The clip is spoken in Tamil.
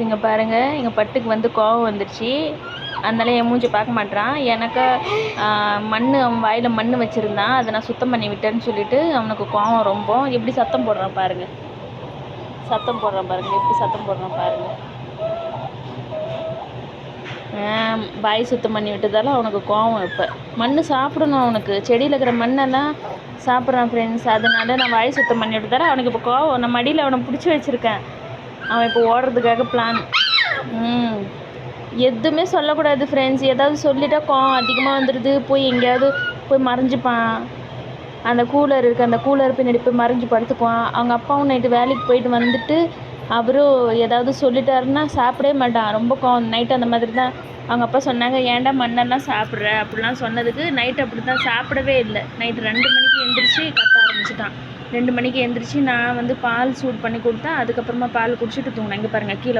இங்கே பாருங்கள், எங்கள் பட்டுக்கு வந்து கோவம் வந்துடுச்சு. அதனால என் மூஞ்சி பார்க்க மாட்றான். எனக்கு அவன் வாயில் மண் வச்சுருந்தான், அதை நான் சுத்தம் பண்ணி விட்டேன்னு சொல்லிட்டு அவனுக்கு கோவம் ரொம்ப. எப்படி சத்தம் போடுறான் பாருங்கள், எப்படி சத்தம் போடுறான் பாருங்கள். வாய் சுத்தம் பண்ணி விட்டதால அவனுக்கு கோவம். இப்போ மண் சாப்பிடணும், அவனுக்கு செடியில் இருக்கிற மண்ணெல்லாம் சாப்பிட்றான் ஃப்ரெண்ட்ஸ். அதனால நான் வாய் சுத்தம் பண்ணி விட்டதால அவனுக்கு இப்போ கோவம். நான் மடியில் அவனை பிடிச்சி வச்சுருக்கேன். அவன் இப்போ ஓடுறதுக்காக பிளான். எதுவுமே சொல்லக்கூடாது ஃப்ரெண்ட்ஸ். ஏதாவது சொல்லிட்டா கோவம் அதிகமாக வந்துடுது. போய் எங்கேயாவது போய் மறைஞ்சிப்பான். அந்த கூலர் இருக்குது, அந்த கூலர் பின்னாடி போய் மறைஞ்சி படுத்துக்குவான். அவங்க அப்பாவும் நைட்டு வேலைக்கு போயிட்டு வந்துட்டு அவரும் ஏதாவது சொல்லிட்டாருன்னா சாப்பிடவே மாட்டான். ரொம்ப கோவம். நைட்டு அந்த மாதிரி தான் அவங்க அப்பா சொன்னாங்க, ஏன்டா மண்ணெல்லாம் சாப்பிட்ற அப்படிலாம் சொன்னதுக்கு நைட்டு அப்படி தான் சாப்பிடவே இல்லை. நைட்டு 2 மணிக்கு எழுந்திரிச்சு கத்த ஆரம்பிச்சிட்டான். 2 மணிக்கு எழுந்திரிச்சு நான் வந்து பால் சூடு பண்ணி கொடுத்தேன். அதுக்கப்புறமா பால் குடிச்சிட்டு தூங்கினேன். இங்கே பாருங்கள், கீழே